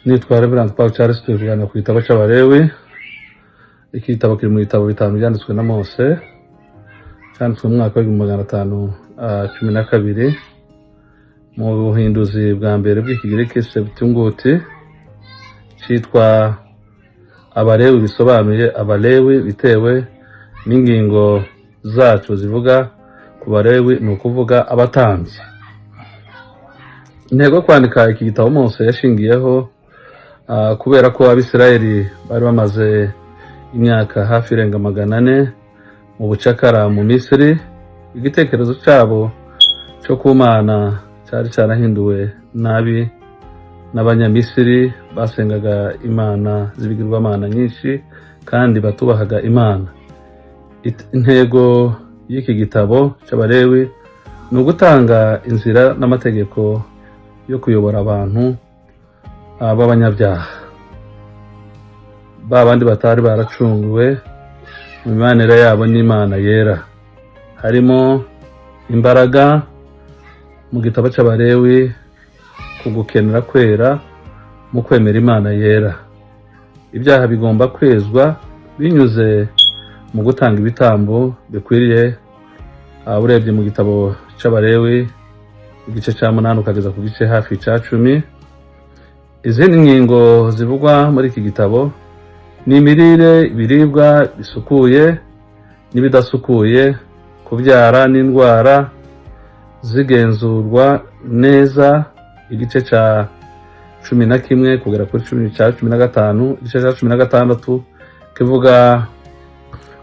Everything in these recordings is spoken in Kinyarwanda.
nitwa Reverend Paul Charles tuvugana ku gitabo cy'Abalewi. Iki gitabo kiri mu bitabo bitanu byanditswe na Mose, cyanditswe mu mwaka wa 1512 mu buhinduzi bwa mbere bw'Ikigiriki Septuaginti, cyitwa Abalewi, bisobanuye Abalewi bitewe n'ingingo zacu zivuga ku Balewi, ni ukuvuga abatambyi. Intego yo kwandika iki gitabo Mose yashingiyeho kubera ko Abisirayeli bari bamaze imyaka hafi irenga 400 mu bucakara mu Misiri. Igitekerezo cyabo cyo kumana cyari cyarahinduwe nabi n'Abanyamisiri basengaga imana z'ibigirwamana nyinshi kandi batubahaga Imana. Intego y'iki gitabo cy'Abalewi ni ugutanga inzira n'amategeko yo kuyobora abantu b'abanyabyaha, babandi batari baracunguwe mu mibanire yabo n'Imana yera. Harimo imbaraga mu gitabo cy'Abalewi ku gukenera kwera mu kwemera Imana yera. Ibyaha bigomba kwezwa binyuze mu gutanga ibitambo bikwiriye. Urebye mu gitabo cy'Abalewi igice cya 8 ukageza ku gice hafi cya 10, izindi ngingo zivugwa muri iki gitabo ni imirire, ibiribwa bisukuye n'ibidasukuye, kubyara n'indwara zigenzurwa neza. Igice cya 11 kugera kuri 15, igice cya 16 kivuga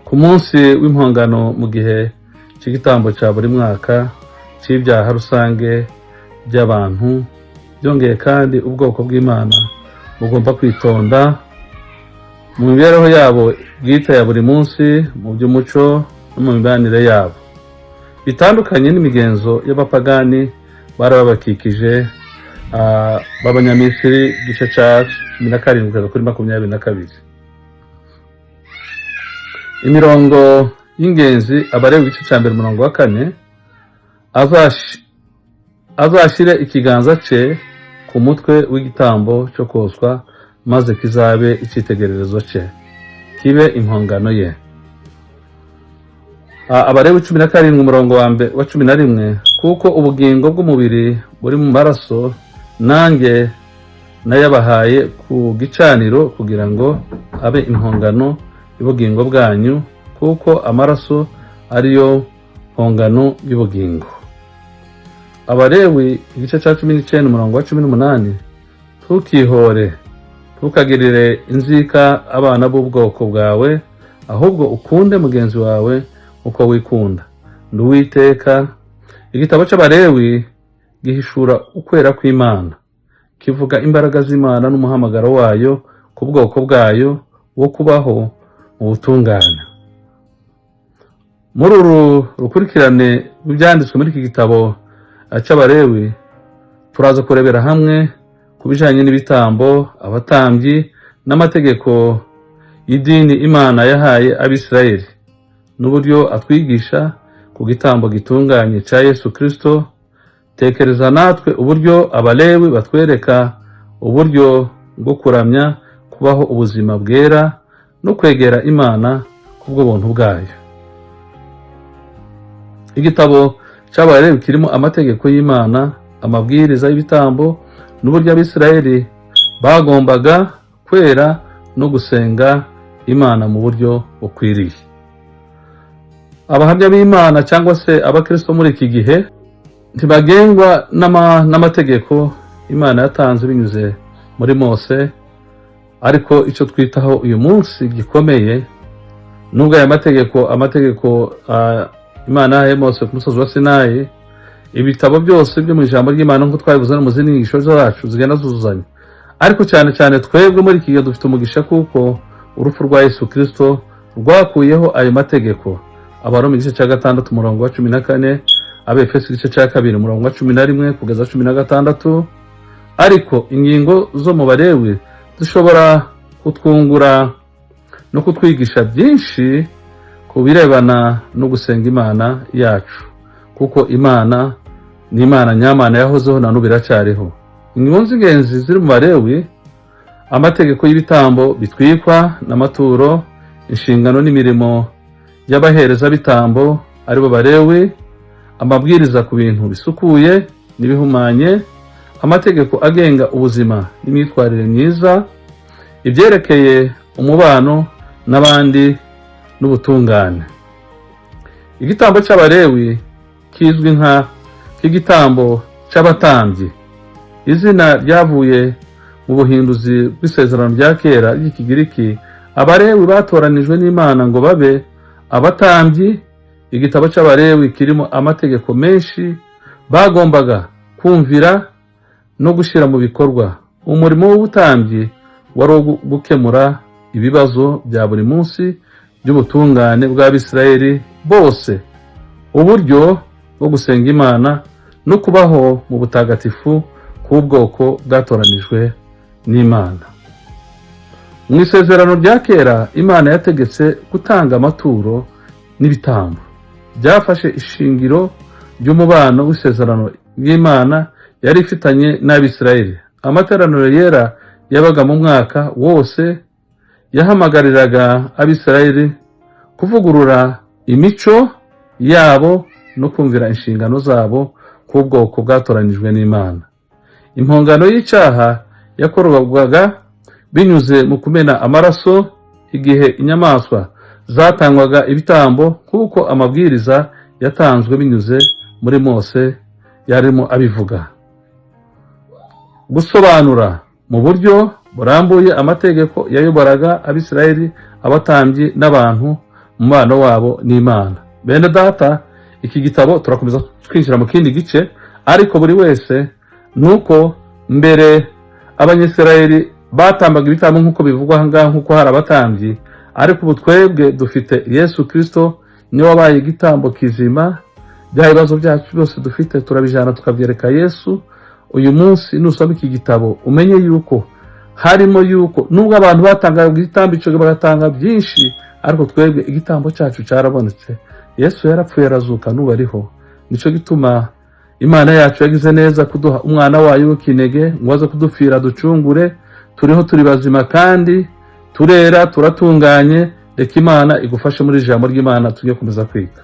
ku munsi w'impongano mu gihe cy'igitambo cya buri mwaka cy'ibyaha rusange by'abantu. Byongeye kandi ubwoko bw'Imana bugomba kwitonda mu mibereho yabo bwite ya buri munsi, mu by'umuco no mu mibanire yabo, bitandukanye n'imigenzo y'abapagani bari babakikije b'Abanyamisiri. Igice cya 17 kugeza kuri 22. Imirongo y'ingenzi Abalewi igice cya 1 umurongo wa 4, azashyire ikiganza cye ku mutwe w'igitambo cyo koswa, maze kizabe icyitegererezo cye, kibe impongano ye. Abalewi 17 umurongo wa 11, kuko ubugingo bw'umubiri buri mu maraso, nanjye nayabahaye ku gicaniro kugira ngo abe impongano y'ubugingo bwanyu, kuko amaraso ariyo mpongano y'ubugingo. Abalewi igice cya 19 umurongo wa 18, ntukihore, ntukagirire inzika abana b'ubwoko bwawe, ahubwo ukunde mugenzi wawe uko wikunda, ndi Uwiteka. Igitabo cy'Abalewi gihishura ukwera kw'Imana, kivuga imbaraga z'Imana n'umuhamagaro wayo ku bwoko bwayo wo kubaho mu butungane. Muri uru rukurikirane rw'ibyanditswe muri iki gitabo cy'Abalewi, turaza kurebera hamwe ku bijyanye n'ibitambo, abatambyi n'amategeko y'idini Imana yahaye Abisirayeli, n'uburyo atwigisha ku gitambo gitunganye cya Yesu Kristo. Tekereza natwe uburyo Abalewi batwereka uburyo bwo kuramya, kubaho ubuzima bwera no kwegera Imana kubwo buntu bwayo. Igitabo cy'Abalewi kirimo amategeko y'Imana, amabwiriza y'ibitambo n'uburyo Abisirayeli bagombaga kwera no gusenga Imana mu buryo bukwiriye. Abahamya b'Imana cyangwa se abakristo muri iki gihe ntibagengwa n'amategeko Imana yatanze binyuze muri Mose, ariko icyo twitaho uyu munsi gikomeye, nubwo aya amategeko Imana yahaye Mose ku musozi wa Sinayi, ibitabo byose byo mu ijambo ry'Imana nk'uko twabivuze no mu zindi nyigisho zacu zigenda zuzuzanya, ariko cyane cyane twebwe muri iki gihe dufite umugisha kuko urupfu rwa Yesu Kristo rwakuyeho ayo mategeko. Abaroma igice cya 6 umurongo wa 14, Abefeso igice cya 2 umurongo wa 11 kugeza 16. Ariko ingingo zo mu Balewi zishobora kutwungura no kutwigisha byinshi ku birebana no gusenga Imana yacu, kuko Imana ni Imana nyamana yahozeho na n'ubu iracyariho. Ingingo z'ingenzi ziri mu Balewi amategeko y'ibitambo bitwikwa n'amaturo, inshingano n'imirimo y'abaherezabitambo aribo Balewi, amabwiriza ku bintu bisukuye n'ibihumanye, amategeko agenga ubuzima n'imyitwarire myiza, ibyerekeye umubano n'abandi n'ubutungane. Igitambo cy'Abalewi kizwi nk'igitambo cy'abatambyi. Izina ryavuye mu buhinduzi bw'isezerano rya kera ry'Ikigiriki. Abalewi batoranijwe n'Imana ngo babe abatambyi. Igitabo cy'Abalewi kirimo amategeko menshi bagombaga kumvira no gushyira mu bikorwa. Umurimo w'ubutambyi wari gukemura ibibazo bya buri munsi by'ubutungane bw'Abisirayeli bose, uburyo bwo gusenga Imana no kubaho mu butagatifu k'ubwoko bwatoranijwe n'Imana. Mu isezerano rya kera Imana yategetse gutanga amaturo n'ibitambo. Byafashe ishingiro ry'umubano w'isezerano ry'Imana yari ifitanye n'Abisirayeli. Amateraniro yera yabaga mu mwaka wose yahamagariraga Abisirayeli kuvugurura imico yabo no kumvira inshingano zabo k'ubwoko bwatoranijwe n'Imana. Impongano y'icyaha yakorwaga binyuze mu kumena amaraso igihe inyamaswa zatangwaga ibitambo, kuko amabwiriza yatanzwe binyuze muri Mose yarimo abivuga. Gusobanura mu buryo burambuye amategeko yayoboraga Abisirayeli, abatambyi n'abantu mu mubano wabo n'Imana. Bene data, iki gitabo turakomeza twinjira mu kindi gice, ariko buri wese nuko mbere Abanyisirayeli batambaga ibitambo nk'uko bivugwa aha ngaha, nk'uko hari abatambyi, ariko ubu twebwe dufite Yesu Kristo, niwe wabaye igitambo kizima. Bya bibazo byacu byose dufite turabijana tukabyereka Yesu. Uyu munsi nusoma iki gitabo umenye yuko harimo yuko nubwo abantu batangaga igitambo cyo bagatanga byinshi, ariko twebwe igitambo cyacu cyarabonetse. Yesu yarapfuye arazuka n'ubu ariho. Nico gituma Imana yacu yagize neza kuduha umwana wayo w'ikinege ngo aze kudupfira ducungure. Turiho turi bazima kandi turera turatunganye. Reka Imana igufashe muri ijambo ry'Imana tujye komeza kwiga.